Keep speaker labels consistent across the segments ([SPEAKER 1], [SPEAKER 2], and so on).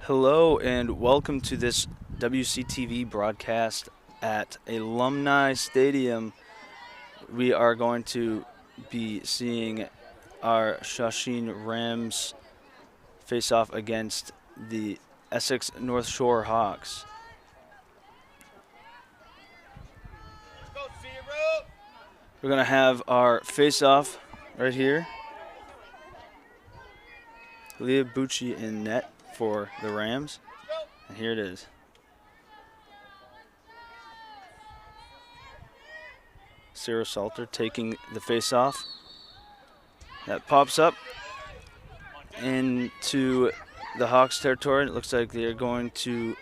[SPEAKER 1] Hello and welcome to this WCTV broadcast at Alumni Stadium. We are going to be seeing our Shawsheen Rams face off against the Essex North Shore Hawks. We're going to have our face-off right here. Leah Bucci in net for the Rams. And here it is. Sarah Salter taking the face-off. That pops up into the Hawks territory. It looks like they're going to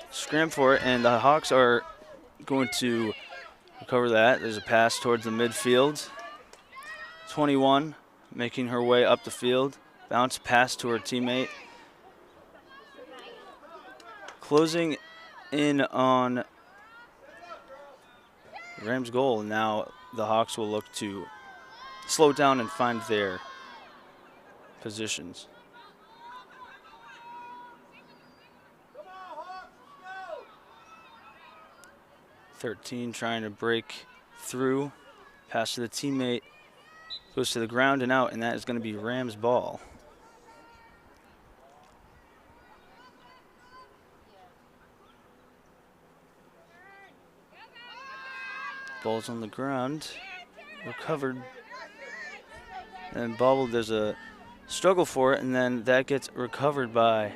[SPEAKER 1] scram for it, and the Hawks are going to recover that. There's a pass towards the midfield. 21 making her way up the field. Bounce pass to her teammate. Closing in on the Rams' goal. Now the Hawks will look to slow down and find their positions. .13 trying to break through. Pass to the teammate. Goes to the ground and out, and that is going to be Rams' ball. Ball's on the ground, recovered, and bobbled. There's a struggle for it, and then that gets recovered by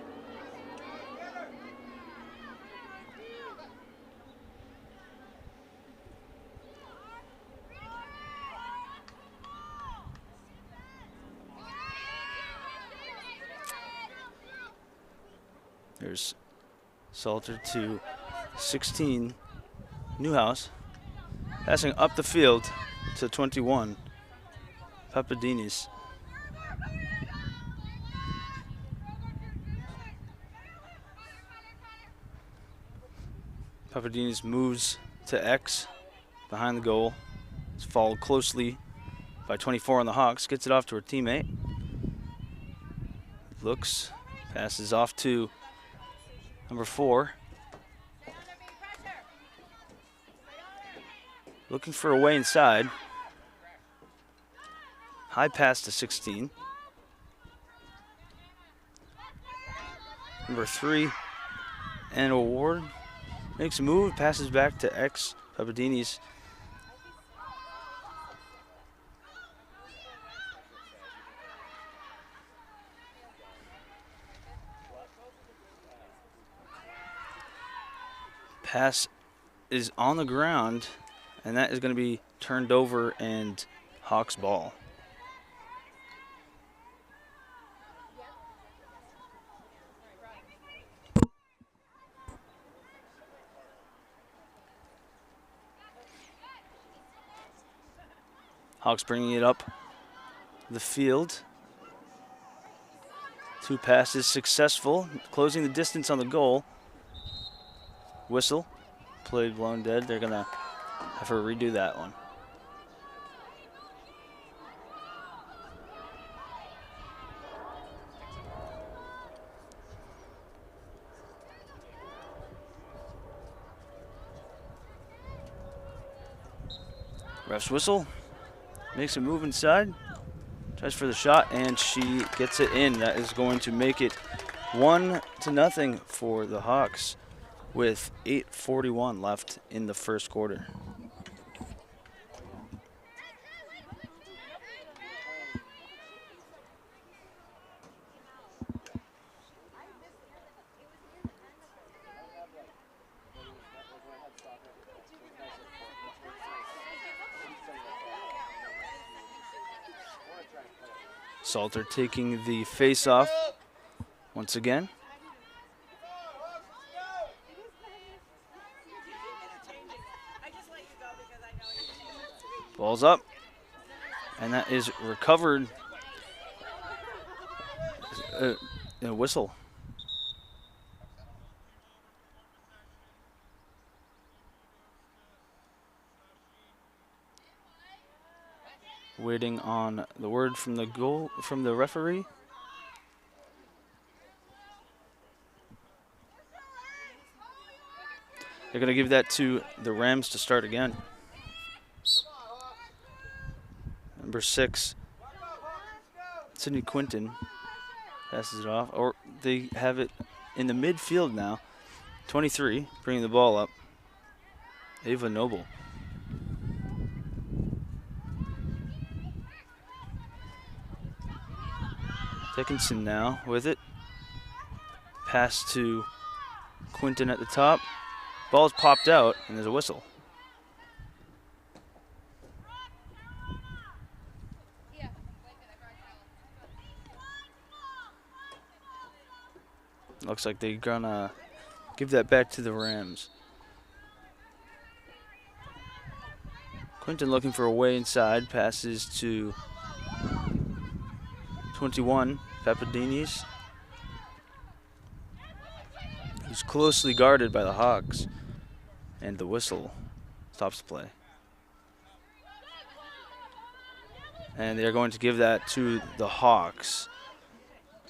[SPEAKER 1] there's Salter to 16, Newhouse. Passing up the field to 21, Papadinis. Papadinis moves to X behind the goal. It's followed closely by 24 on the Hawks. Gets it off to her teammate. Looks, passes off to number 4. Looking for a way inside. High pass to 16. Number 3, and Award makes a move, passes back to X, Papadinis. Pass is on the ground, and that is going to be turned over and Hawks ball. Hawks bringing it up the field. 2 passes successful, closing the distance on the goal. Whistle, play blown dead. They're going to have her redo that one. Ref's whistle, makes a move inside, tries for the shot, and she gets it in. That is going to make it 1-0 for the Hawks with 8:41 left in the first quarter. Salter taking the face-off once again. Ball's up, and that is recovered. A whistle. Waiting on the word from the referee. They're going to give that to the Rams to start again. Number 6, Sydney Quinton passes it off. Or they have it in the midfield now. 23, bringing the ball up. Ava Noble. Dickinson now with it. Pass to Quinton at the top. Ball's popped out, and there's a whistle. Looks like they're gonna give that back to the Rams. Quinton looking for a way inside. Passes to 21, Papadinis. Who's closely guarded by the Hawks. And the whistle stops the play. And they're going to give that to the Hawks.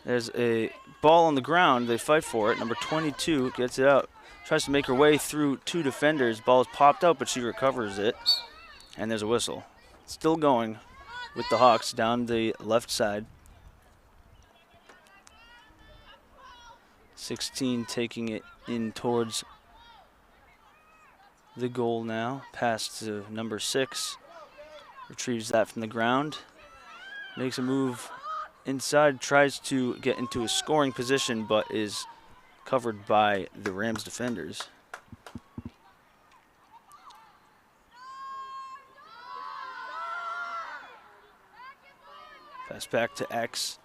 [SPEAKER 1] There's a ball on the ground. They fight for it. Number 22 gets it out. Tries to make her way through 2 defenders. Ball is popped out, but she recovers it. And there's a whistle. Still going with the Hawks down the left side. 16 taking it in towards the goal now. Pass to number 6. Retrieves that from the ground. Makes a move inside. Tries to get into a scoring position, but is covered by the Rams defenders. Pass back to X.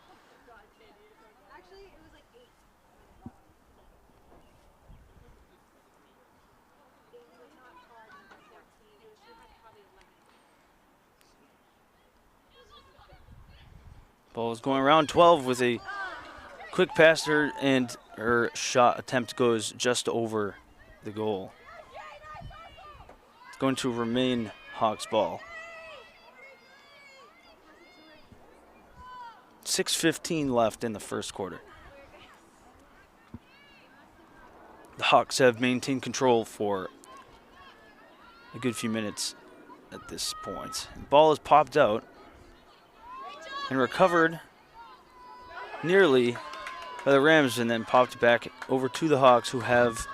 [SPEAKER 1] Ball is going around 12 with a quick pass to her, and her shot attempt goes just over the goal. It's going to remain Hawks ball. 6:15 left in the first quarter. The Hawks have maintained control for a good few minutes at this point. The ball is popped out and recovered nearly by the Rams, and then popped back over to the Hawks, who have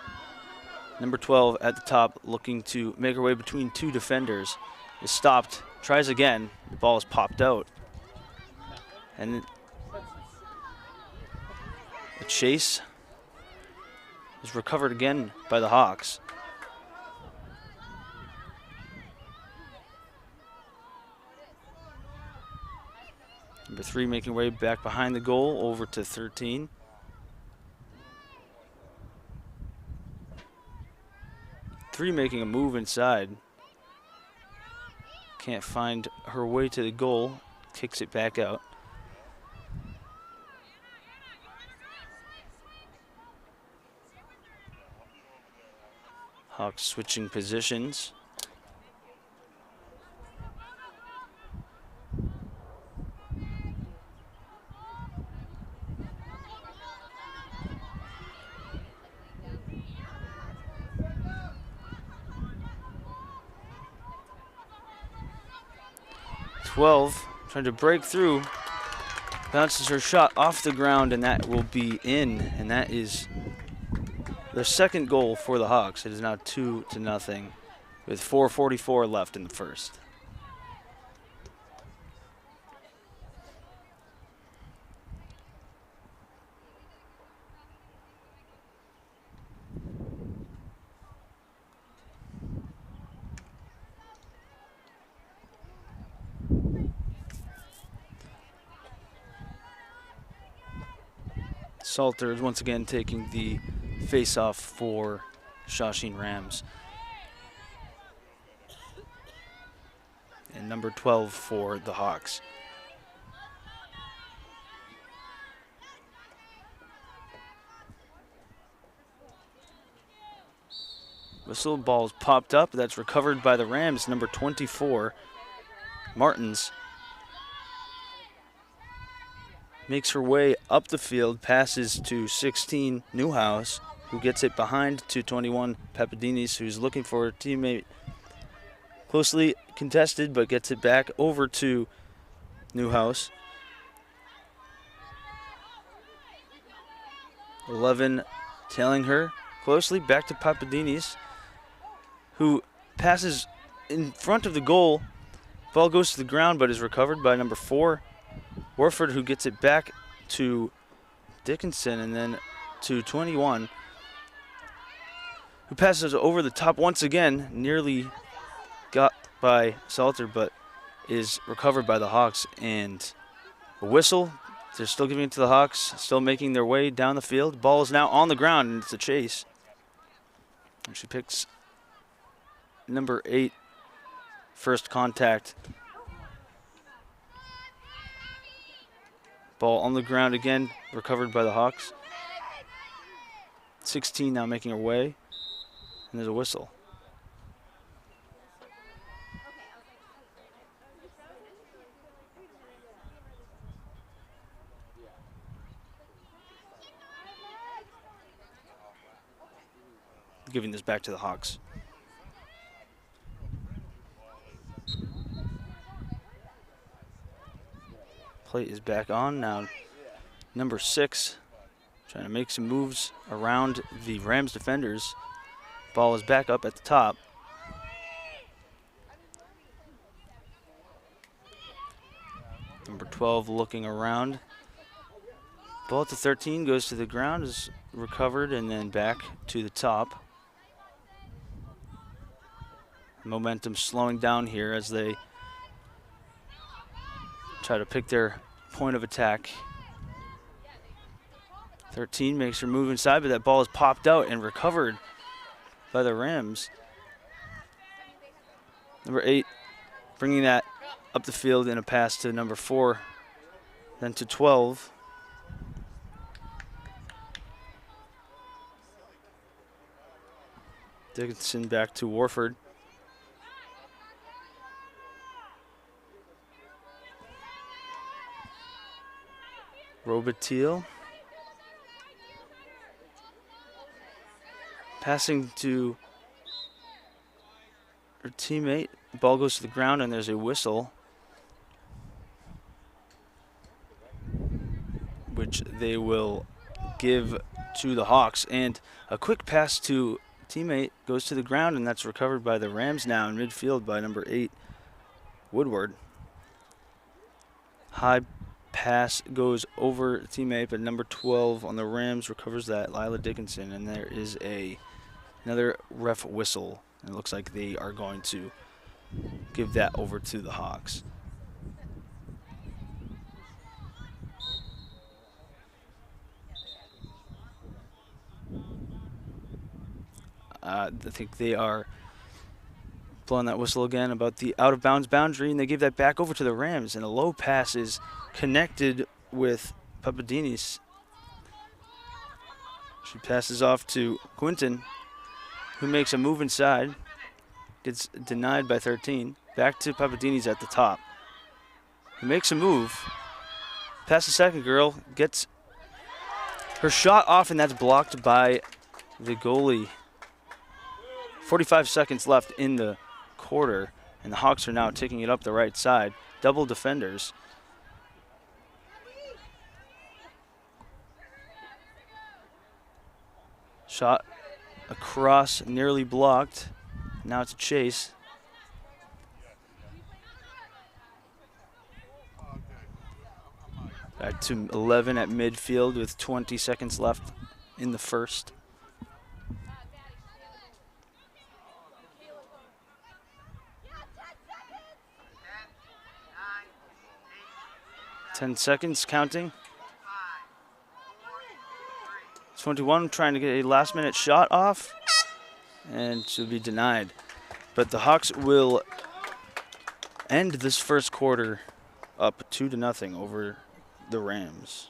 [SPEAKER 1] number 12 at the top looking to make her way between 2 defenders. Is stopped, tries again, the ball is popped out. And a chase is recovered again by the Hawks. Number 3 making way back behind the goal over to 13. Three making a move inside. Can't find her way to the goal. Kicks it back out. Hawks switching positions. Trying to break through, bounces her shot off the ground, and that will be in, and that is their second goal for the Hawks. It is now 2-0 with 4:44 left in the first. Salter is once again taking the face-off for Shawsheen Rams. And number 12 for the Hawks. Whistle, ball's popped up. That's recovered by the Rams. Number 24, Martins, makes her way up the field, passes to 16, Newhouse, who gets it behind to 21, Papadinis, who's looking for a teammate. Closely contested, but gets it back over to Newhouse. 11 tailing her closely, back to Papadinis, who passes in front of the goal. Ball goes to the ground, but is recovered by number 4, Warford, who gets it back to Dickinson, and then to 21, who passes over the top once again, nearly got by Salter, but is recovered by the Hawks. And a whistle. They're still giving it to the Hawks, still making their way down the field. Ball is now on the ground, and it's a chase. And she picks number 8, first contact. Ball on the ground again, recovered by the Hawks. 16 now making her way, and there's a whistle. Giving this back to the Hawks. Play is back on now. Number 6 trying to make some moves around the Rams defenders. Ball is back up at the top. Number 12 looking around. Ball to 13 goes to the ground, is recovered, and then back to the top. Momentum slowing down here as they try to pick their point of attack. 13 makes her move inside, but that ball is popped out and recovered by the Rams. Number 8 bringing that up the field in a pass to number 4, then to 12. Dickinson back to Warford. Robitaille. Passing to her teammate. Ball goes to the ground and there's a whistle, which they will give to the Hawks. And a quick pass to teammate goes to the ground, and that's recovered by the Rams now in midfield by number 8, Woodward. High pass goes over teammate, but number 12 on the Rams recovers that, Lila Dickinson, and there is another ref whistle. It looks like they are going to give that over to the Hawks. I think they are blowing that whistle again about the out-of-bounds boundary, and they give that back over to the Rams, and a low pass is connected with Papadinis. She passes off to Quinton, who makes a move inside, gets denied by 13. Back to Papadinis at the top, who makes a move, past the second girl, gets her shot off, and that's blocked by the goalie. 45 seconds left in the quarter, and the Hawks are now taking it up the right side. Double defenders. Shot across, nearly blocked. Now it's a chase. Back to 11 at midfield with 20 seconds left in the first. 10 seconds counting. 21 trying to get a last-minute shot off, and should be denied. But the Hawks will end this first quarter up 2-0 over the Rams.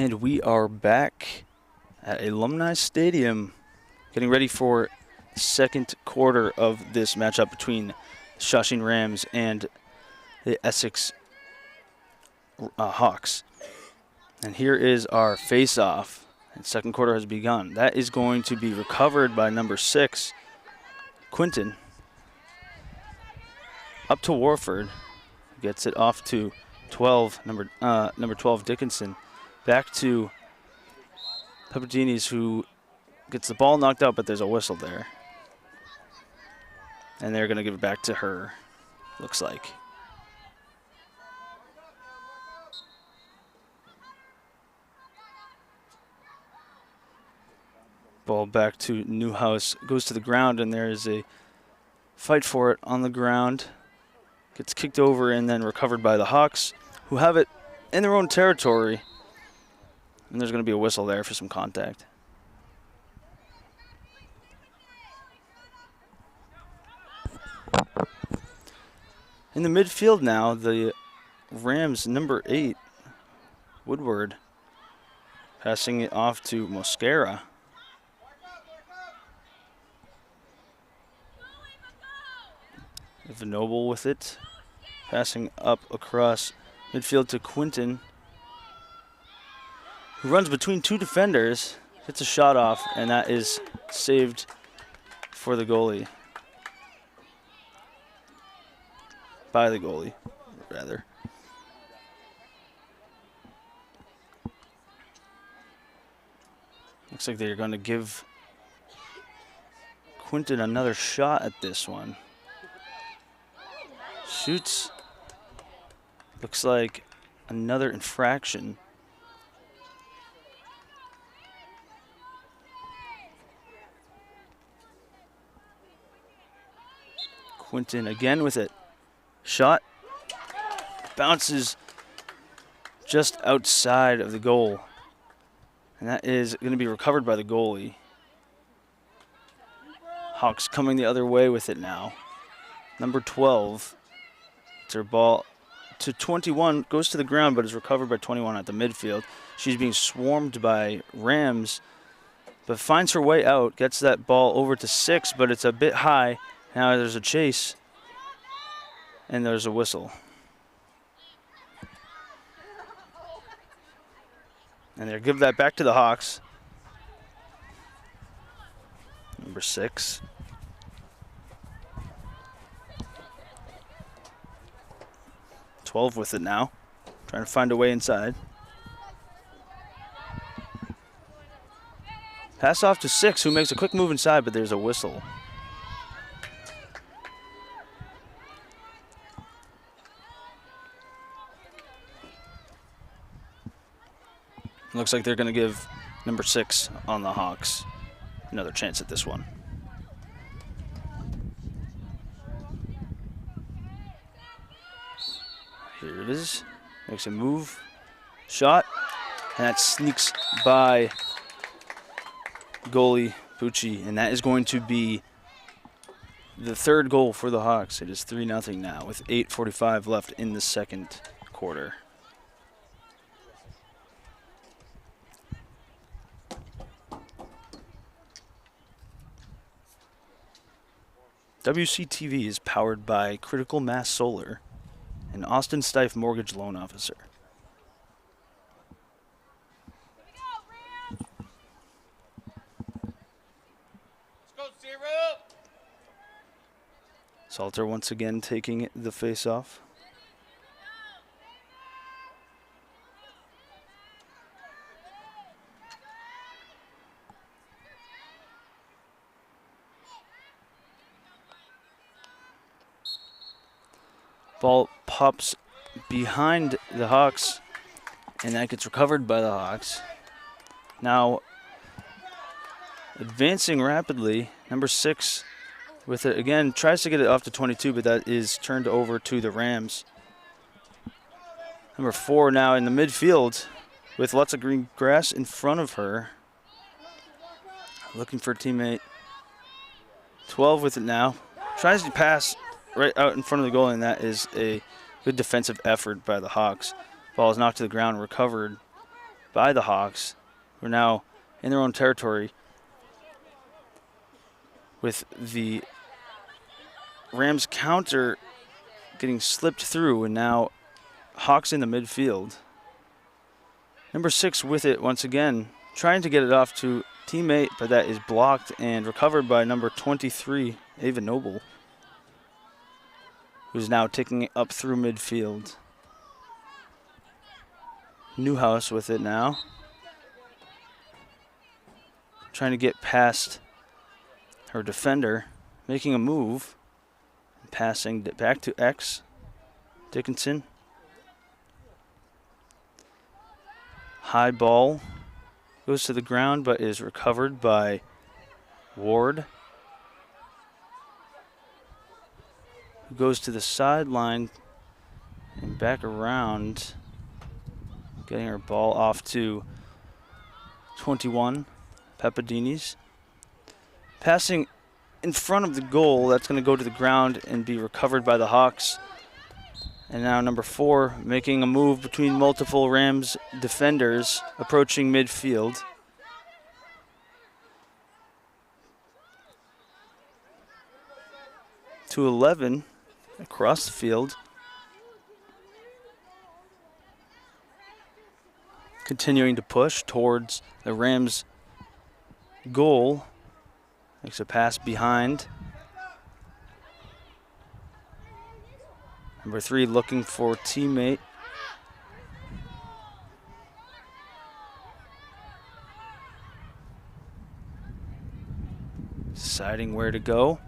[SPEAKER 1] And we are back at Alumni Stadium, getting ready for the second quarter of this matchup between Shawsheen Rams and the Essex Hawks. And here is our face-off. And second quarter has begun. That is going to be recovered by number 6, Quinton. Up to Warford. Gets it off to 12, number 12, Dickinson. Back to Peppertini's, who gets the ball knocked out, but there's a whistle there. And they're going to give it back to her, looks like. Ball back to Newhouse, goes to the ground, and there is a fight for it on the ground. Gets kicked over and then recovered by the Hawks, who have it in their own territory. And there's going to be a whistle there for some contact. In the midfield now, the Rams, number 8, Woodward, passing it off to Mosquera. Noble with it, passing up across midfield to Quinton, who runs between 2 defenders, hits a shot off, and that is saved for the goalie. By the goalie, rather. Looks like they're going to give Quinton another shot at this one. Shoots. Looks like another infraction. Quinton again with it. Shot. Bounces just outside of the goal. And that is going to be recovered by the goalie. Hawks coming the other way with it now. Number 12. It's her ball to 21, goes to the ground, but is recovered by 21 at the midfield. She's being swarmed by Rams, but finds her way out, gets that ball over to 6, but it's a bit high. Now there's a chase, and there's a whistle. And they'll give that back to the Hawks. Number 6. With it now, trying to find a way inside. Pass off to 6, who makes a quick move inside, but there's a whistle. Looks like they're going to give number 6 on the Hawks another chance at this one. Here it is. Makes a move. Shot. And that sneaks by goalie Pucci. And that is going to be the third goal for the Hawks. It is 3-0 now with 8:45 left in the second quarter. WCTV is powered by Critical Mass Solar and Austin Styffe Mortgage Loan Officer. Salter once again taking the face-off. Ball pops behind the Hawks, and that gets recovered by the Hawks. Now, advancing rapidly, number 6 with it again, tries to get it off to 22, but that is turned over to the Rams. Number 4 now in the midfield with lots of green grass in front of her. Looking for a teammate. 12 with it now. Tries to pass right out in front of the goal, and that is a good defensive effort by the Hawks. Ball is knocked to the ground, recovered by the Hawks, who are now in their own territory, with the Rams counter getting slipped through, and now Hawks in the midfield. Number 6 with it once again, trying to get it off to teammate, but that is blocked and recovered by number 23, Ava Noble, who's now taking it up through midfield. Newhouse with it now, trying to get past her defender, making a move, passing back to X. Dickinson. High ball goes to the ground but is recovered by Ward, who goes to the sideline and back around, getting her ball off to 21, Papadini's. Passing in front of the goal, that's going to go to the ground and be recovered by the Hawks. And now number 4 making a move between multiple Rams defenders approaching midfield. To 11 across the field. Continuing to push towards the Rams goal. Makes a pass behind. Number 3 looking for teammate. Deciding where to go.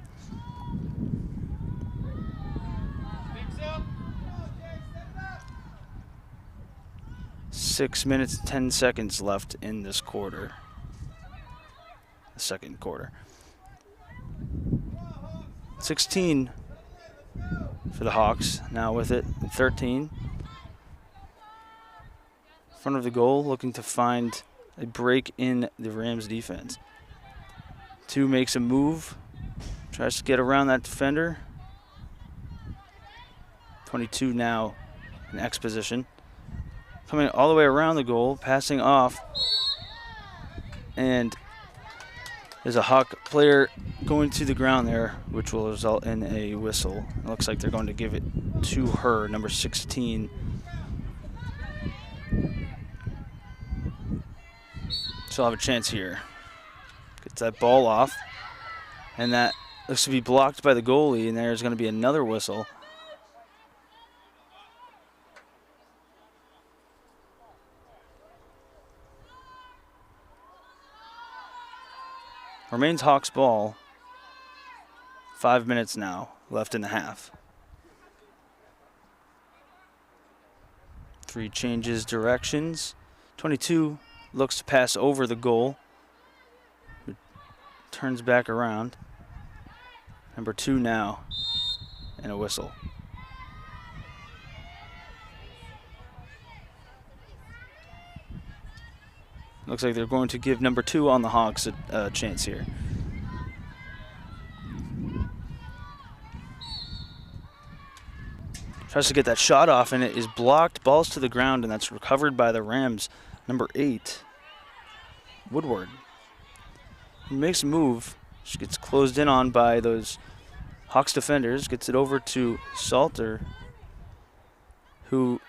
[SPEAKER 1] Six minutes, 10 seconds left in this quarter. The second quarter. 16 for the Hawks, now with it, 13. Front of the goal, looking to find a break in the Rams defense. 2 makes a move, tries to get around that defender. 22 now in X position. Coming all the way around the goal, passing off. And there's a Hawk player going to the ground there, which will result in a whistle. It looks like they're going to give it to her, number 16. She'll have a chance here. Gets that ball off, and that looks to be blocked by the goalie, and there's going to be another whistle. Remains Hawks ball. 5 minutes now left in the half. 3 changes directions. 22 looks to pass over the goal. Turns back around. Number 2 now, and a whistle. Looks like they're going to give number 2 on the Hawks a chance here. Tries to get that shot off, and it is blocked. Balls to the ground, and that's recovered by the Rams. Number 8, Woodward. He makes a move. She gets closed in on by those Hawks defenders. Gets it over to Salter, who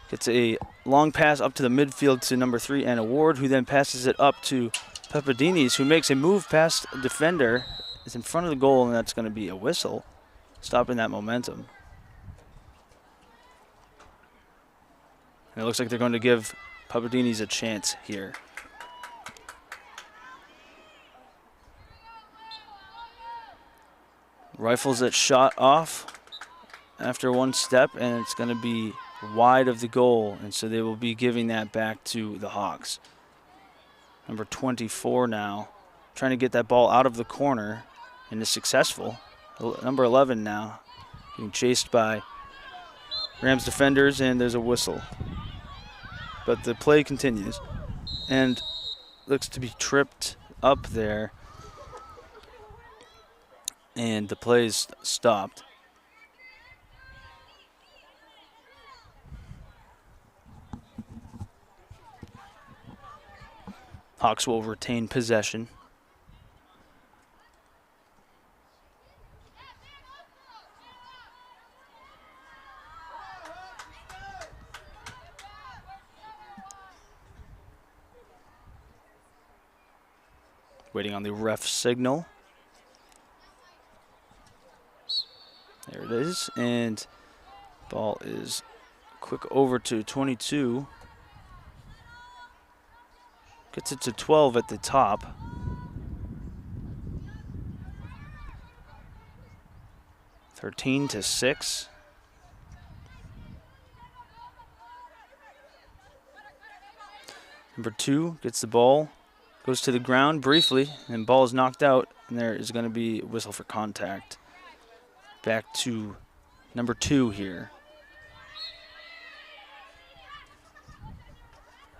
[SPEAKER 1] gets a long pass up to the midfield to number 3, Anna Ward, who then passes it up to Papadini's, who makes a move past a defender. It's in front of the goal, and that's going to be a whistle, stopping that momentum. And it looks like they're going to give Papadini's a chance here. Rifles that shot off after one step, and it's going to be wide of the goal, and so they will be giving that back to the Hawks. Number 24 now, trying to get that ball out of the corner, and is successful. Number 11 now, being chased by Rams defenders, and there's a whistle. But the play continues, and looks to be tripped up there, and the play is stopped. Hawks will retain possession. Waiting on the ref signal. There it is, and ball is quick over to 22. Gets it to 12 at the top. (13 to 6). Number 2 gets the ball, goes to the ground briefly, and ball is knocked out, and there is going to be a whistle for contact. Back to number 2 here.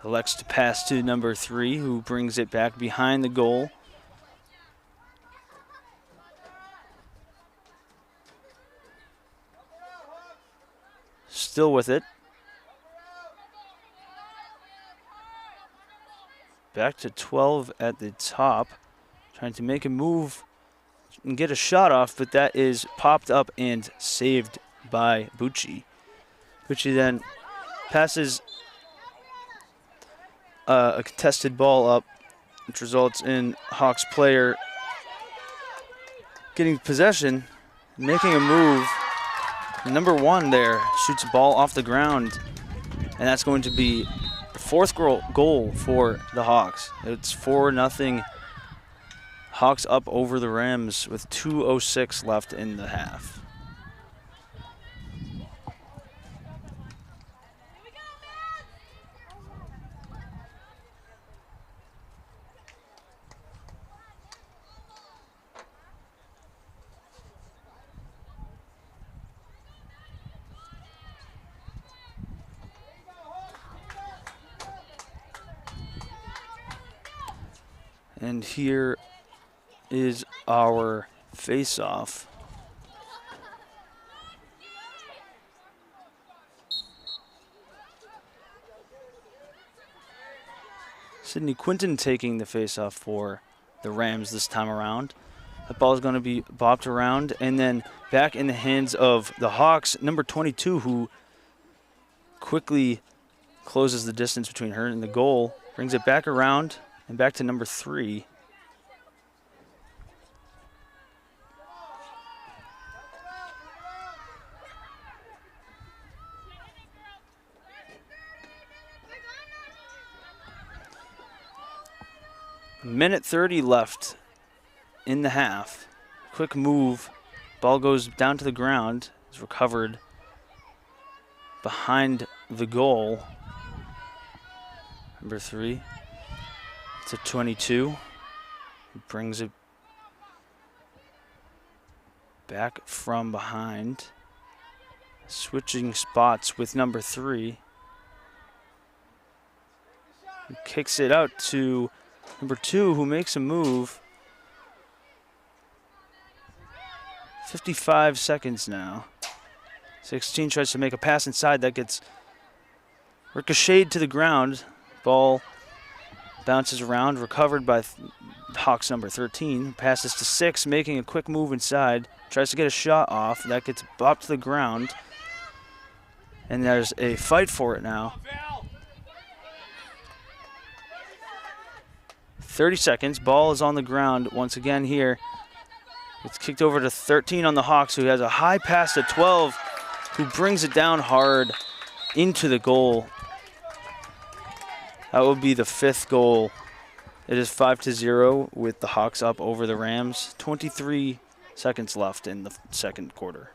[SPEAKER 1] Elects to pass to number 3, who brings it back behind the goal. Still with it. Back to 12 at the top. Trying to make a move and get a shot off, but that is popped up and saved by Bucci. Bucci then passes a contested ball up, which results in Hawks player getting possession, making a move. Number 1 there shoots a ball off the ground, and that's going to be the 4th goal for the Hawks. It's 4-0. Hawks up over the Rams with 2:06 left in the half. And here is our face-off. Sidney Quinton taking the face-off for the Rams this time around. The ball is going to be bopped around and then back in the hands of the Hawks. Number 22, who quickly closes the distance between her and the goal, brings it back around and back to number 3. Minute 30 left in the half. Quick move. Ball goes down to the ground. It's recovered behind the goal. Number 3 to 22. Brings it back from behind. Switching spots with number 3. Kicks it out to number 2, who makes a move. 55 seconds now. 16 tries to make a pass inside. That gets ricocheted to the ground. Ball bounces around, recovered by Hawks number 13. Passes to 6, making a quick move inside. Tries to get a shot off. That gets bopped to the ground. And there's a fight for it now. 30 seconds. Ball is on the ground once again here. It's kicked over to 13 on the Hawks, who has a high pass to 12, who brings it down hard into the goal. That will be the 5th goal. It is 5-0 with the Hawks up over the Rams. 23 seconds left in the second quarter.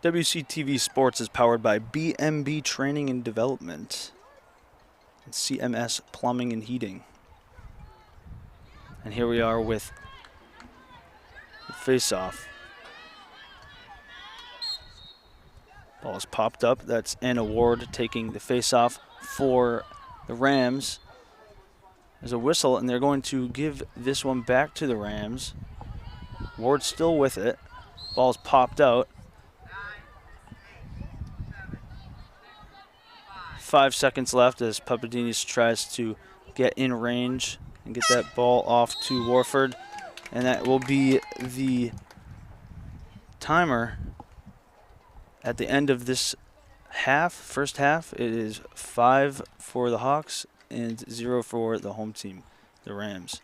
[SPEAKER 1] WCTV Sports is powered by BMB Training and Development and CMS Plumbing and Heating. And here we are with the face-off. Ball is popped up. That's Anna Ward taking the face-off for the Rams. There's a whistle, and they're going to give this one back to the Rams. Ward's still with it. Ball's popped out. 5 seconds left as Papadinis tries to get in range and get that ball off to Warford. And that will be the timer at the end of this half, first half. It is 5 for the Hawks and 0 for the home team, the Rams.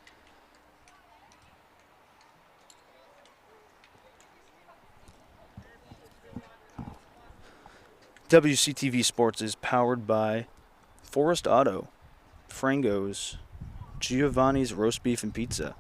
[SPEAKER 1] WCTV Sports is powered by Forrest Auto, Frangos, Giovanni's Roast Beef and Pizza.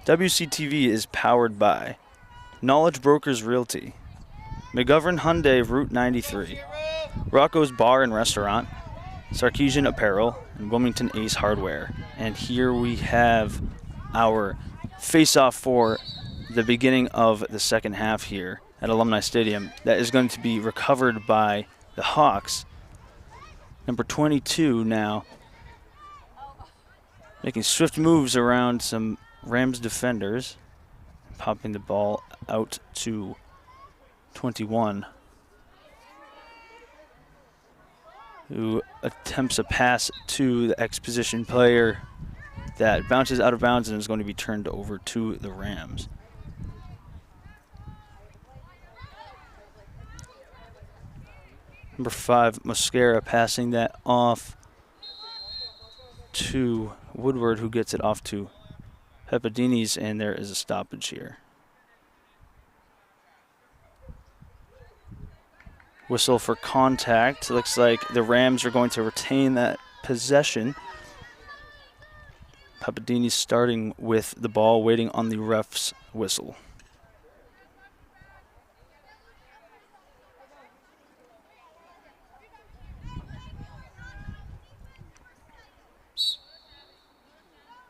[SPEAKER 1] WCTV is powered by Knowledge Brokers Realty, McGovern Hyundai Route 93, Rocco's Bar and Restaurant, Sarkisian Apparel, and Wilmington Ace Hardware. And here we have our face-off for the beginning of the second half here at Alumni Stadium. That is going to be recovered by the Hawks. Number 22 now making swift moves around some Rams defenders, popping the ball out to 21, who attempts a pass to the X-position player that bounces out of bounds and is going to be turned over to the Rams. Number 5, Mosquera, passing that off to Woodward, who gets it off to Papadinis, and there is a stoppage here. Whistle for contact. Looks like the Rams are going to retain that possession. Papadinis starting with the ball, waiting on the ref's whistle.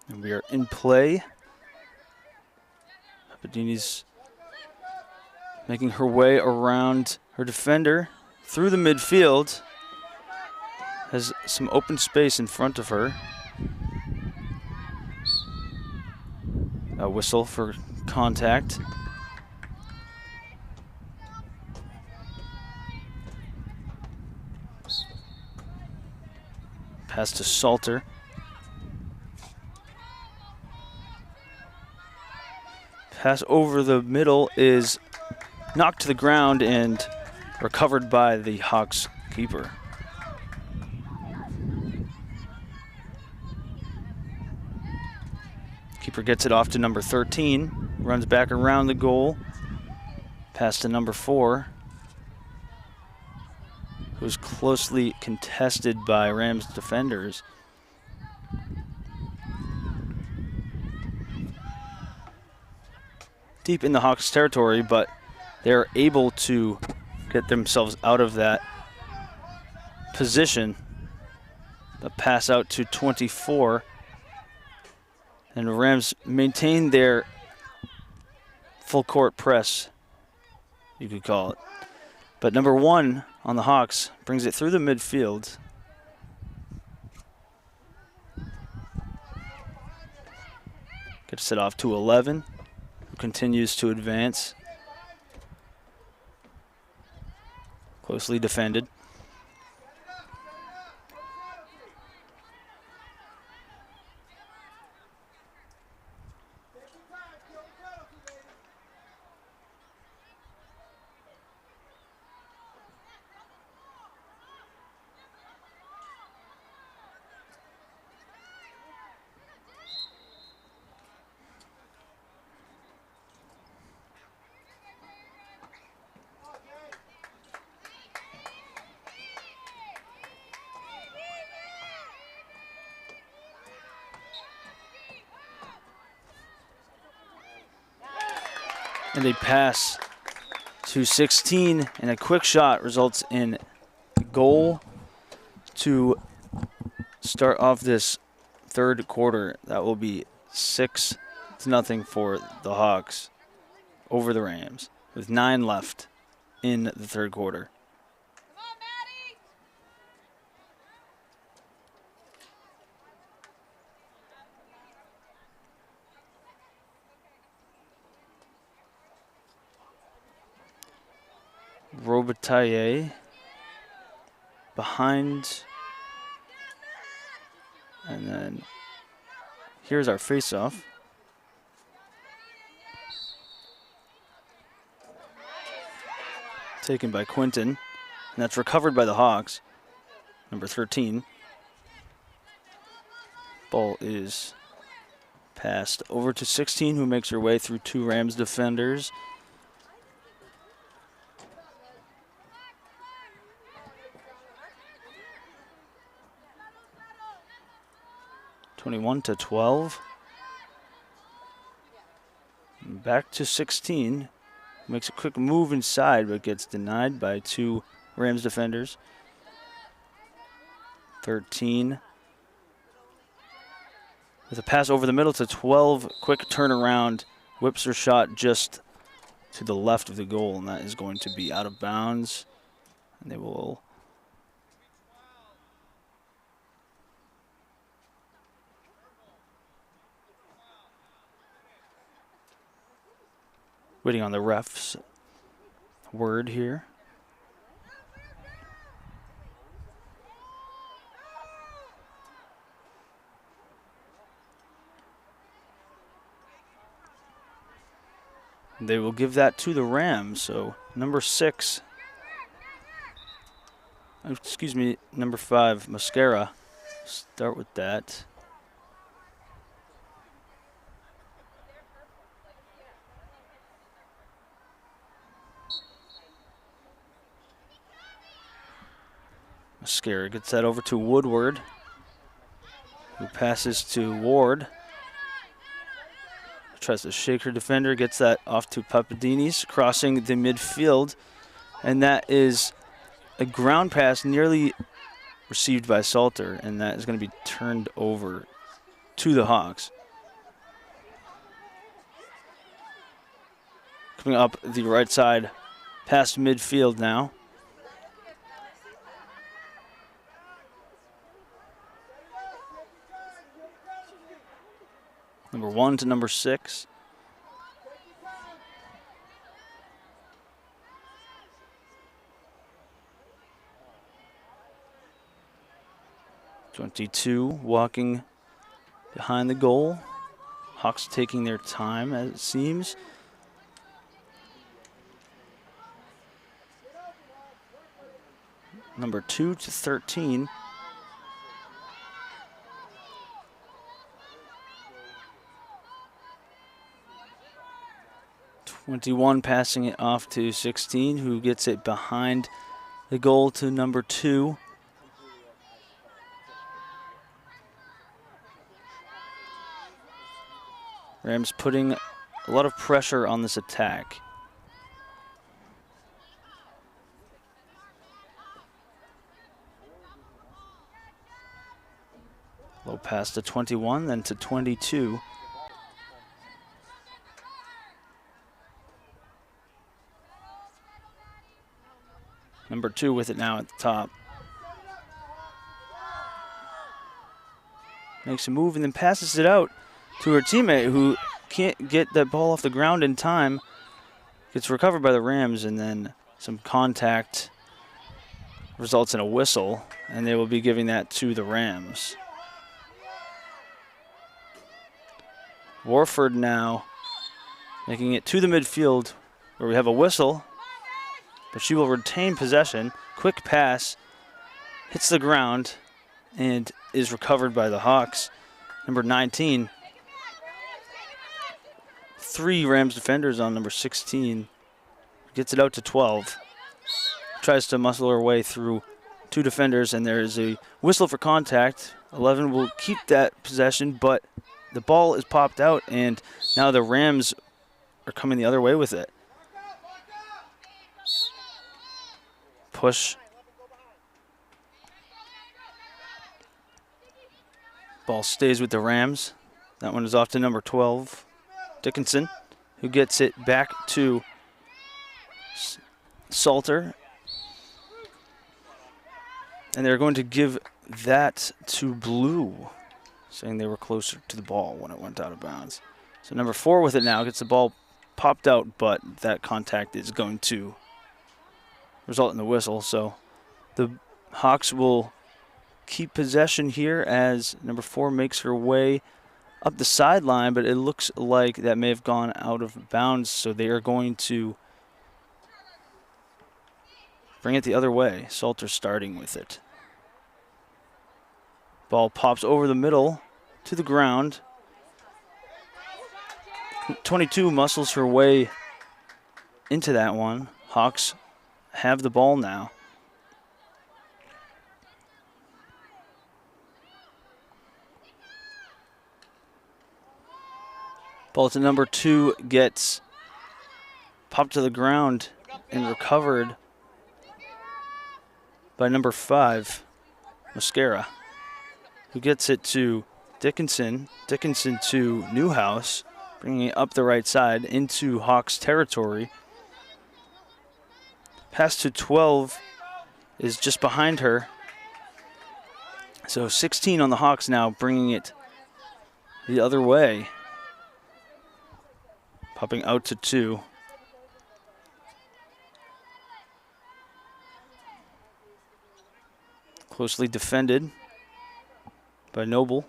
[SPEAKER 1] And we are in play. Papadinis making her way around her defender through the midfield. Has some open space in front of her. A whistle for contact. Pass to Salter. Pass over the middle is knocked to the ground and recovered by the Hawks keeper. Keeper gets it off to number 13, runs back around the goal, pass to number 4, who's closely contested by Rams defenders. Deep in the Hawks territory, but they're able to get themselves out of that position. A pass out to 24. And the Rams maintain their full court press, you could call it. But number 1 on the Hawks brings it through the midfield. Gets it off to 11. Continues to advance. Closely defended. And a pass to 16, and a quick shot results in goal to start off this third quarter. That will be 6-0 for the Hawks over the Rams with 9 left in the third quarter. Robitaille behind, and then here's our face-off. Taken by Quinton, and that's recovered by the Hawks, number 13. Ball is passed over to 16, who makes her way through 2 Rams defenders. (21-12). Back to 16. Makes a quick move inside, but gets denied by 2 Rams defenders. 13. With a pass over the middle to 12. Quick turnaround. Whips her shot just to the left of the goal, and that is going to be out of bounds. And they will waiting on the ref's word here. They will give that to the Rams. So number 6, excuse me, number 5, Mascara. Start with that. Mascara gets that over to Woodward, who passes to Ward. Tries to shake her defender, gets that off to Papadinis, crossing the midfield. And that is a ground pass nearly received by Salter, and that is going to be turned over to the Hawks. Coming up the right side, past midfield now. Number 1 to number 6. (22) walking behind the goal. Hawks taking their time, as it seems. Number 2 to 13. (21) passing it off to 16, who gets it behind the goal to number 2. Rams putting a lot of pressure on this attack. Low pass to 21, then to 22. Number 2 with it now at the top. Makes a move and then passes it out to her teammate, who can't get that ball off the ground in time. Gets recovered by the Rams, and then some contact results in a whistle, and they will be giving that to the Rams. Warford now making it to the midfield, where we have a whistle, but she will retain possession. Quick pass, hits the ground, and is recovered by the Hawks. Number 19. 3 Rams defenders on number 16. Gets it out to 12. Tries to muscle her way through 2 defenders, and there is a whistle for contact. 11 will keep that possession, but the ball is popped out, and now the Rams are coming the other way with it. Push. Ball stays with the Rams. That one is off to number 12, Dickinson, who gets it back to Salter. And they're going to give that to Blue, saying they were closer to the ball when it went out of bounds. So number 4 with it now, gets the ball popped out, but that contact is going to result in the whistle. So the Hawks will keep possession here as number 4 makes her way up the sideline, but it looks like that may have gone out of bounds, so they are going to bring it the other way. Salter starting with it. Ball pops over the middle to the ground. 22 muscles her way into that one. Hawks have the ball now. Ball to number 2 gets popped to the ground and recovered by number 5, Mascara, who gets it to Dickinson. Dickinson to Newhouse, bringing it up the right side into Hawks territory. Pass to 12 is just behind her. So 16 on the Hawks now, bringing it the other way. Popping out to 2. Closely defended by Noble.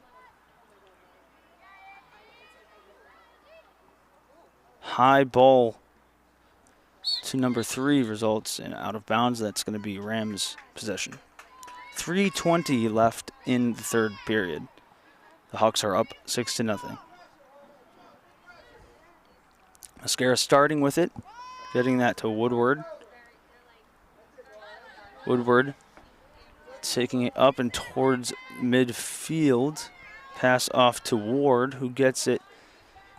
[SPEAKER 1] High ball to number 3 results in out of bounds. That's going to be Rams possession. 3:20 left in the third period. The Hawks are up 6-0. Mascara starting with it, getting that to Woodward. Woodward taking it up and towards midfield. Pass off to Ward, who gets it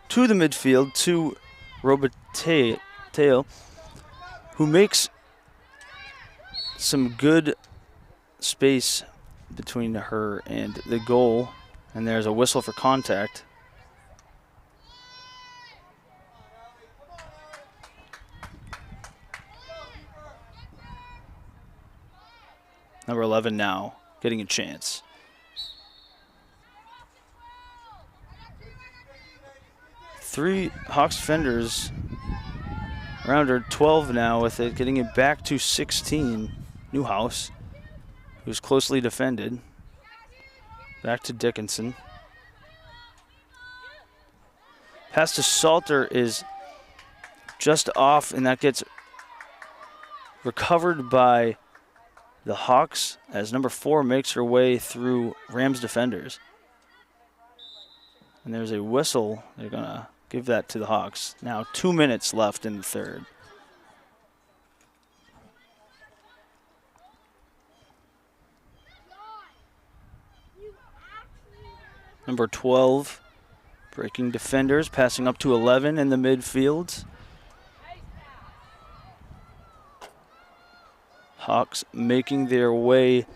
[SPEAKER 1] to the midfield to Robitaille, who makes some good space between her and the goal. And there's a whistle for contact. Number 11 now getting a chance. Three Hawks defenders around her, 12 now with it, getting it back to 16. Newhouse, who's closely defended. Back to Dickinson. Pass to Salter is just off, and that gets recovered by the Hawks as number 4 makes her way through Rams defenders. And there's a whistle. They're going to give that to the Hawks. Now 2 minutes left in the third. Number 12 breaking defenders, passing up to 11 in the midfield. Hawks making their way,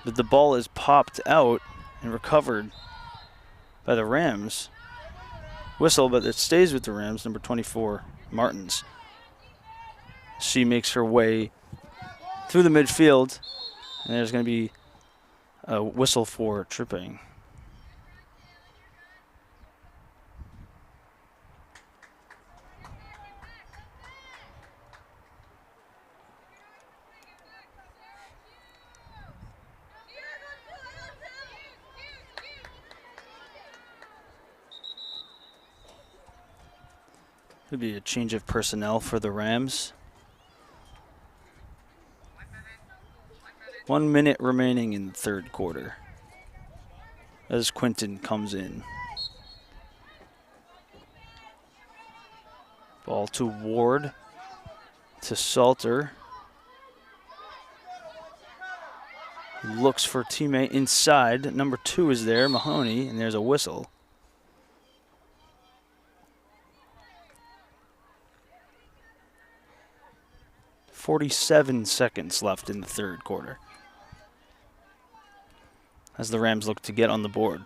[SPEAKER 1] but the ball is popped out and recovered by the Rams. Whistle, but it stays with the Rams, number 24, Martins. She makes her way through the midfield, and there's going to be a whistle for tripping. Could be a change of personnel for the Rams. 1 minute remaining in the third quarter as Quinton comes in. Ball to Ward, to Salter. Looks for teammate inside. Number 2 is there, Mahoney, and there's a whistle. 47 seconds left in the third quarter, as the Rams look to get on the board.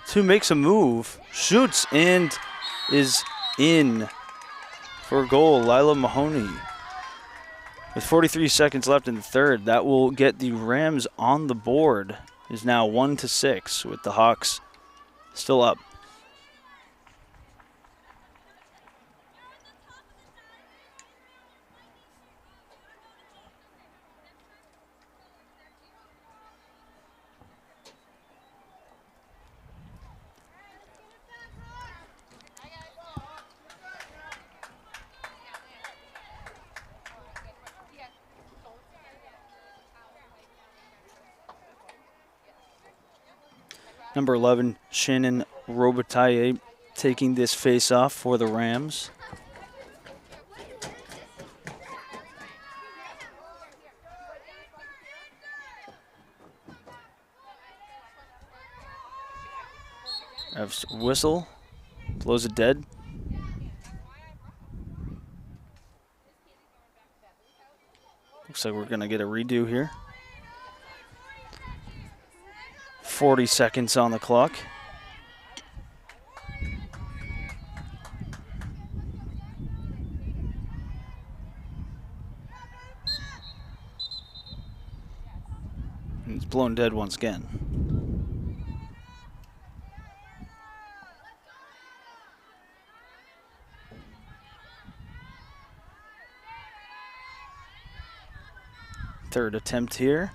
[SPEAKER 1] Two makes a move, shoots, and is in for a goal. Lila Mahoney. With 43 seconds left in the third, that will get the Rams on the board. It is now 1-6 with the Hawks still up. Number 11, Shannon Robitaille, taking this face-off for the Rams. Whistle, blows it dead. Looks like we're going to get a redo here. 40 seconds on the clock. And it's blown dead once again. Third attempt here.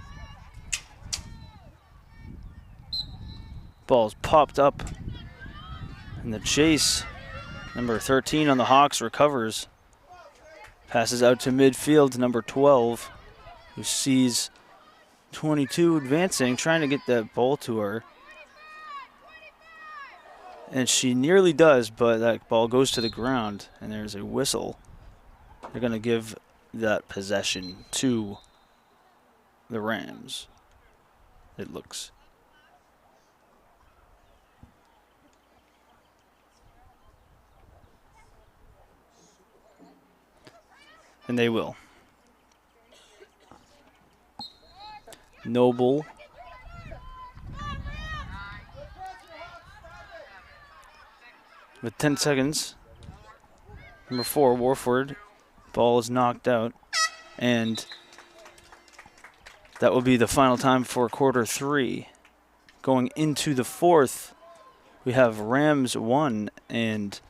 [SPEAKER 1] Ball's popped up in the chase. Number 13 on the Hawks recovers. Passes out to midfield to number 12, who sees 22 advancing, trying to get that ball to her. And she nearly does, but that ball goes to the ground, and there's a whistle. They're going to give that possession to the Rams, it looks. And they will. Noble. With 10 seconds. Number 4, Warford. Ball is knocked out. And that will be the final time for quarter 3. Going into the fourth, we have Rams 1 and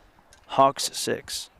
[SPEAKER 1] Hawks 6.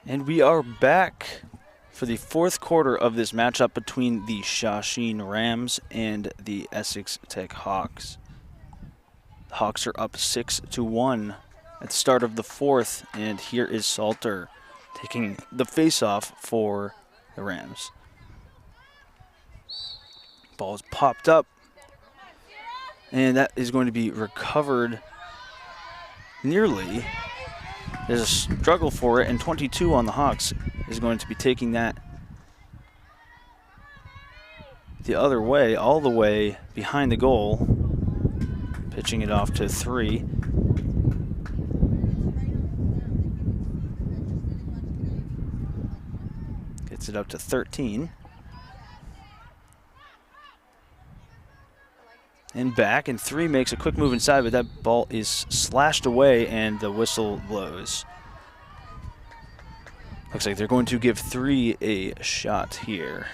[SPEAKER 1] And we are back for the fourth quarter of this matchup between the Shawsheen Rams and the Essex Tech Hawks. The Hawks are up 6-1 at the start of the fourth, and here is Salter taking the face-off for the Rams. Ball is popped up, and that is going to be recovered nearly. There's a struggle for it, and 22 on the Hawks is going to be taking that the other way, all the way behind the goal, pitching it off to 3. Gets it up to 13. And back, and 3 makes a quick move inside, but that ball is slashed away, and the whistle blows. Looks like they're going to give 3 a shot here.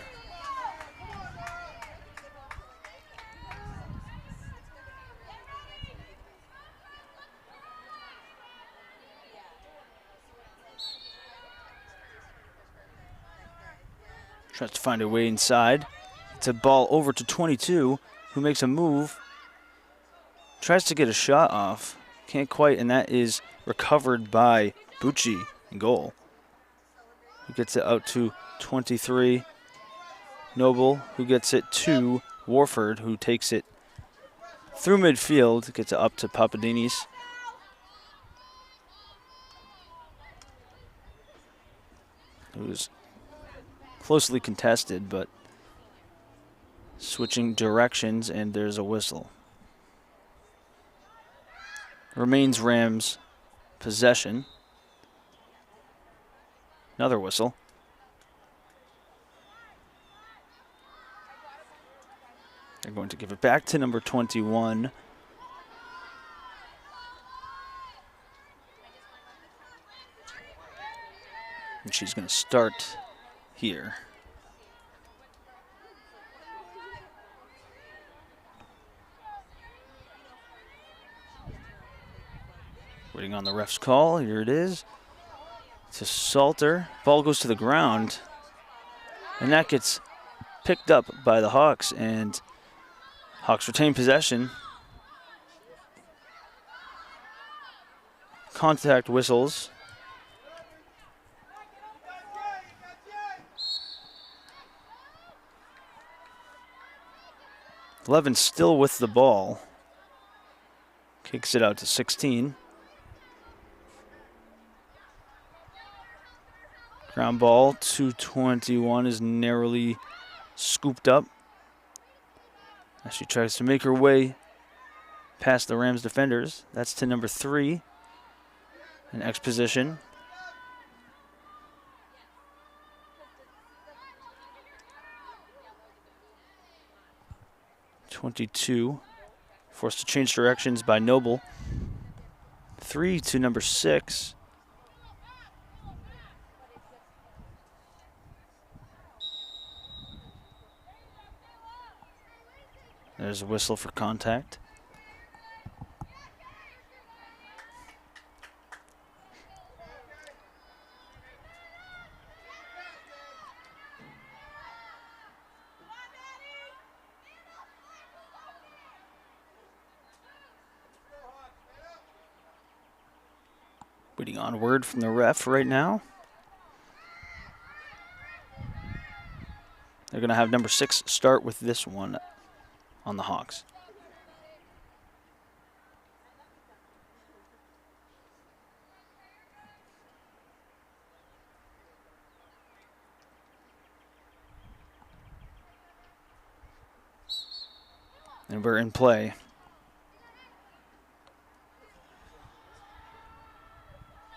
[SPEAKER 1] Tries to find a way inside. It's a ball over to 22, who makes a move. Tries to get a shot off. Can't quite, and that is recovered by Bucci in goal. Who gets it out to 23. Noble, who gets it to Warford, who takes it through midfield, gets it up to Papadinis. It was closely contested, but switching directions, and there's a whistle. Remains Rams possession. Another whistle. They're going to give it back to number 21. And she's going to start here. Waiting on the ref's call. Here it is. It's a Salter. Ball goes to the ground. And that gets picked up by the Hawks. And Hawks retain possession. Contact whistles. Levin still with the ball. Kicks it out to 16. Ground ball to 21 is narrowly scooped up. As she tries to make her way past the Rams defenders. That's to number 3. An X position. (22) Forced to change directions by Noble. 3 to number 6. There's a whistle for contact. Waiting on word from the ref right now. They're going to have number 6 start with this one on the Hawks. And we're in play.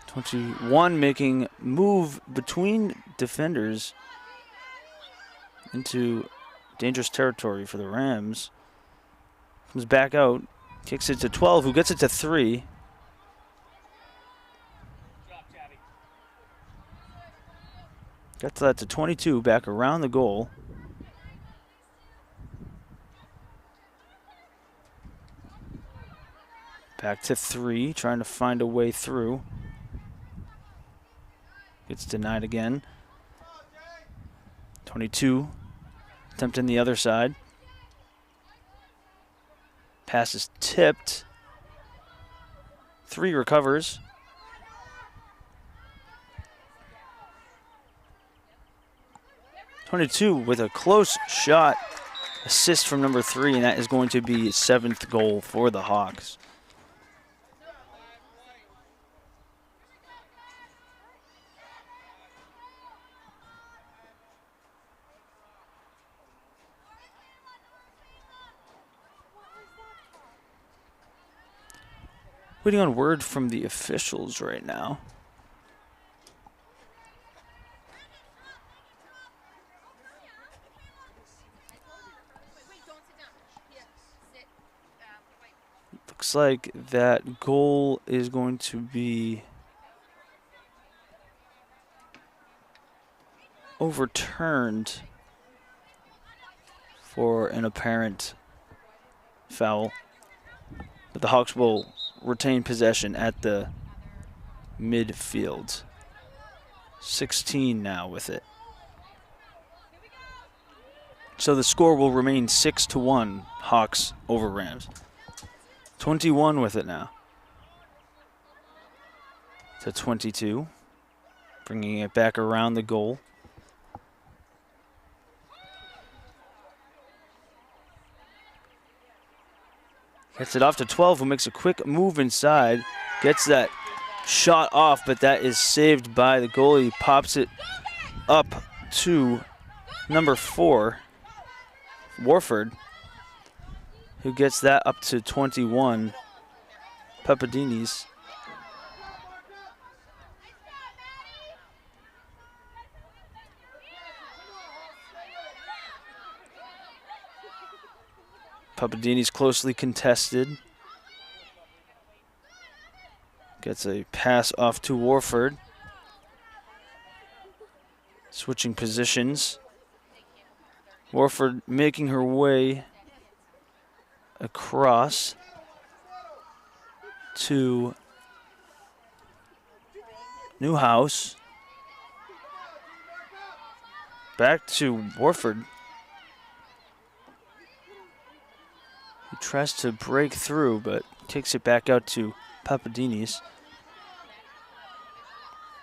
[SPEAKER 1] (21) making move between defenders into dangerous territory for the Rams. Comes back out, kicks it to 12, who gets it to 3. Gets that to 22, back around the goal. Back to 3, trying to find a way through. Gets denied again. 22, attempting the other side. Pass is tipped. 3 recovers. (22) with a close shot. Assist from number 3, and that is going to be his 7th goal for the Hawks. Waiting on word from the officials right now. Looks like that goal is going to be overturned for an apparent foul. But the Hawks will retain possession at the midfield. 16 now with it. So the score will remain 6-1, Hawks over Rams. 21 with it now. To 22. Bringing it back around the goal. Gets it off to 12, who makes a quick move inside. Gets that shot off, but that is saved by the goalie. Pops it up to number 4. Warford, who gets that up to 21. Papadini's. Papadini's closely contested. Gets a pass off to Warford. Switching positions. Warford making her way across to Newhouse. Back to Warford. He tries to break through, but kicks it back out to Papadini's.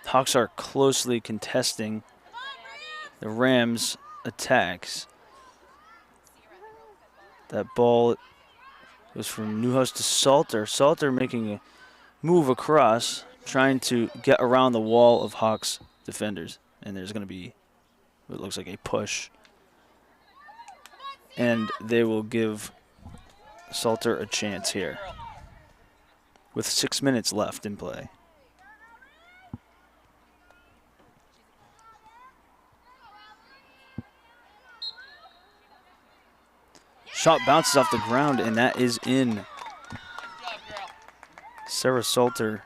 [SPEAKER 1] Hawks are closely contesting the Rams' attacks. That ball goes from Newhouse to Salter. Salter making a move across, trying to get around the wall of Hawks defenders. And there's going to be what looks like a push. And they will give Salter a chance here with 6 minutes left in play. Shot bounces off the ground, and that is in. Sarah Salter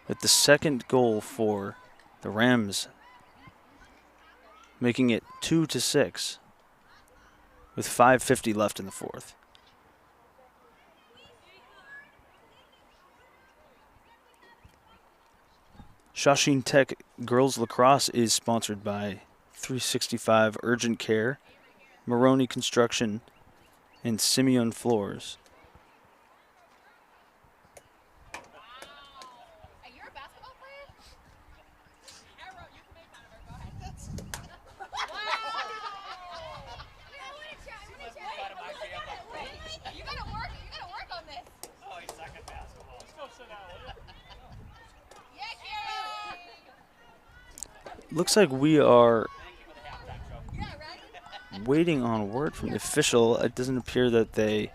[SPEAKER 1] with the second goal for the Rams, making it 2-6 with 5:50 left in the fourth. Shawsheen Tech Girls Lacrosse is sponsored by 365 Urgent Care, Maroney Construction, and Simeon Floors.
[SPEAKER 2] You're a basketball player? Arrow, you can make fun of her. Go ahead. You gotta work on this.
[SPEAKER 3] Oh, he's suck at basketball. Let's go sit down.
[SPEAKER 2] Yeah, Karen.
[SPEAKER 1] Looks like we are
[SPEAKER 2] Yeah, right?
[SPEAKER 1] waiting on word from the official. It doesn't appear that they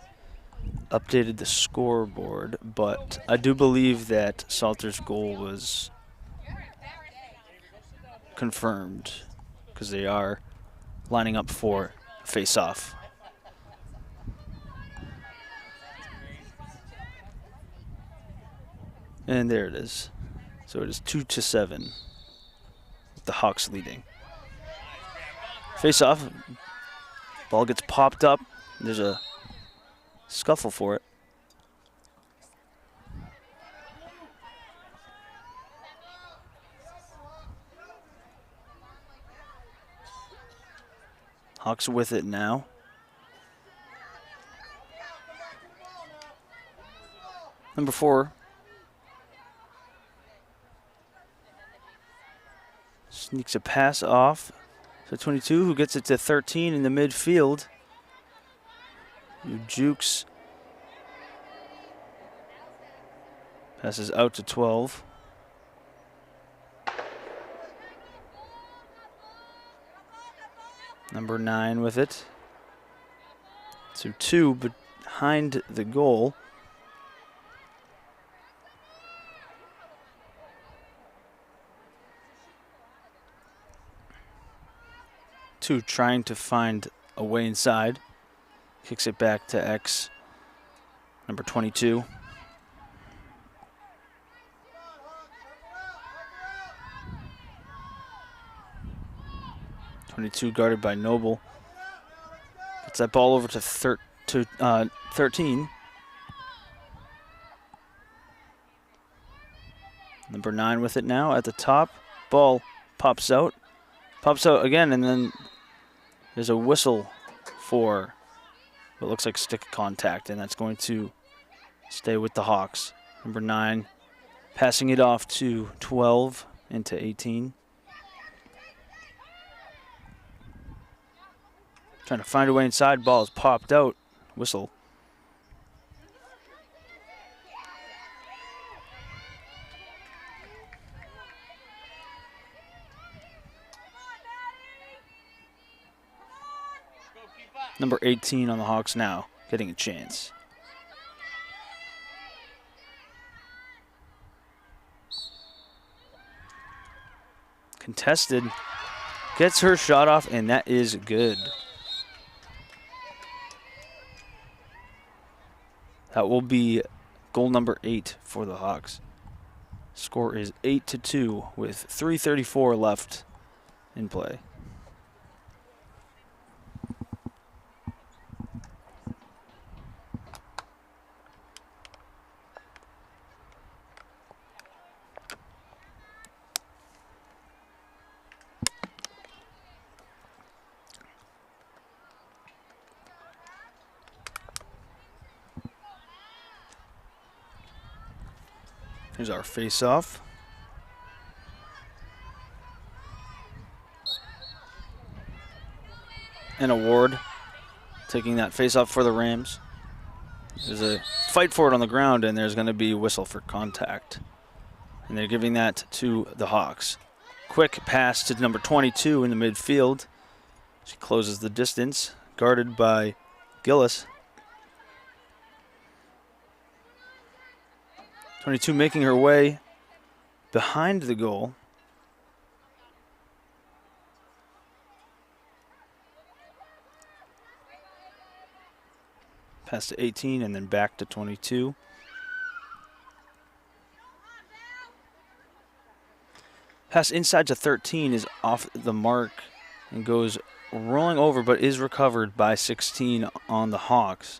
[SPEAKER 1] updated the scoreboard, but I do believe that Salter's goal was confirmed because they are lining up for face-off. And there it is. So it is 2-7 with the Hawks leading. Face-off. Ball gets popped up. There's a scuffle for it. Hawks with it now. Number 4. Sneaks a pass off. So 22, who gets it to 13 in the midfield. Who jukes. Passes out to 12. Number 9 with it. So 2 behind the goal. Two trying to find a way inside. Kicks it back to X. Number 22. 22 guarded by Noble. Gets that ball over to 13. Number 9 with it now at the top. Ball pops out. Pops out again, and then there's a whistle for what looks like stick contact, and that's going to stay with the Hawks. Number 9 passing it off to 12 into 18. Trying to find a way inside. Ball is popped out. Whistle. Number 18 on the Hawks now, getting a chance. Contested. Gets her shot off, and that is good. That will be goal number 8 for the Hawks. Score is 8-2 with 3:34 left in play. Here's our face-off. And Award taking that face-off for the Rams. There's a fight for it on the ground, and there's going to be a whistle for contact. And they're giving that to the Hawks. Quick pass to number 22 in the midfield. She closes the distance, guarded by Gillis. 22 making her way behind the goal. Pass to 18 and then back to 22. Pass inside to 13 is off the mark and goes rolling over, but is recovered by 16 on the Hawks.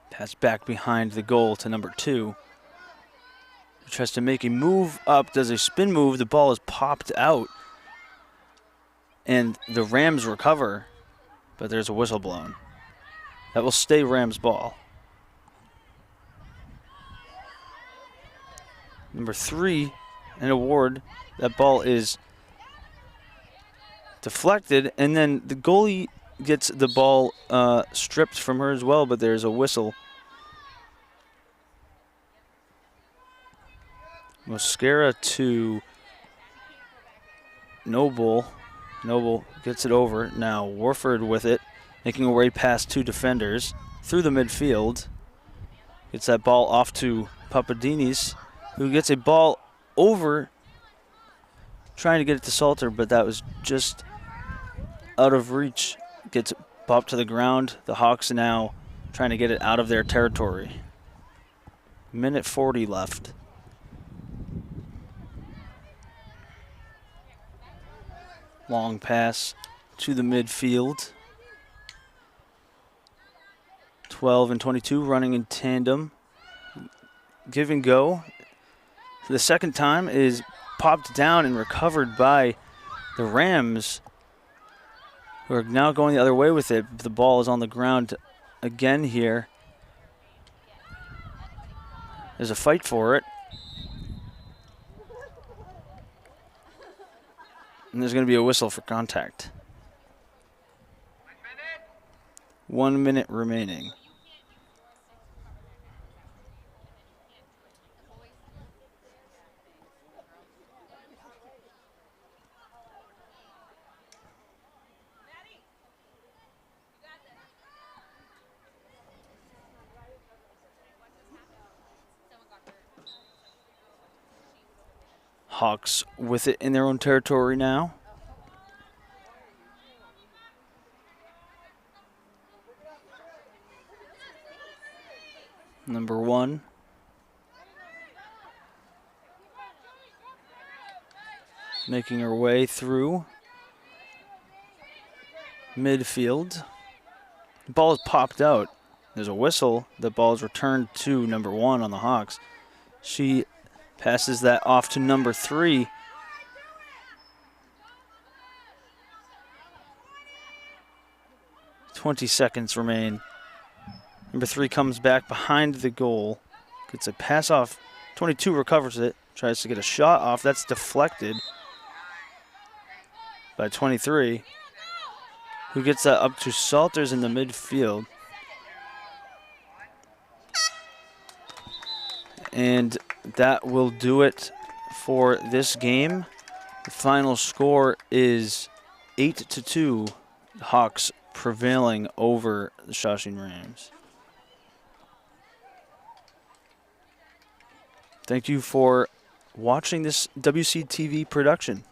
[SPEAKER 1] Pass back behind the goal to number 2. He tries to make a move up, does a spin move. The ball is popped out, and the Rams recover, but there's a whistle blown. That will stay Rams ball. Number 3, an Award. That ball is deflected, and then the goalie gets the ball stripped from her as well, but there's a whistle. Mosquera to Noble. Noble gets it over. Now Warford with it, making a way past 2 defenders through the midfield. Gets that ball off to Papadinis, who gets a ball over, trying to get it to Salter, but that was just out of reach. Gets bopped to the ground. The Hawks now trying to get it out of their territory. Minute 40 left. Long pass to the midfield. 12 and 22 running in tandem. Give and go. The second time is popped down and recovered by the Rams, who are now going the other way with it. The ball is on the ground again here. There's a fight for it. And there's going to be a whistle for contact. 1 minute remaining. Hawks with it in their own territory now. Number 1. making her way through midfield. The ball is popped out. There's a whistle. The ball is returned to number 1 on the Hawks. She passes that off to number 3. "20 seconds remain. Number 3 comes back behind the goal. Gets a pass off. 22 recovers it. Tries to get a shot off. That's deflected by 23. Who gets that up to Salters in the midfield. And that will do it for this game. The final score is 8-2. Hawks prevailing over the Shawsheen Rams. Thank you for watching this WCTV production.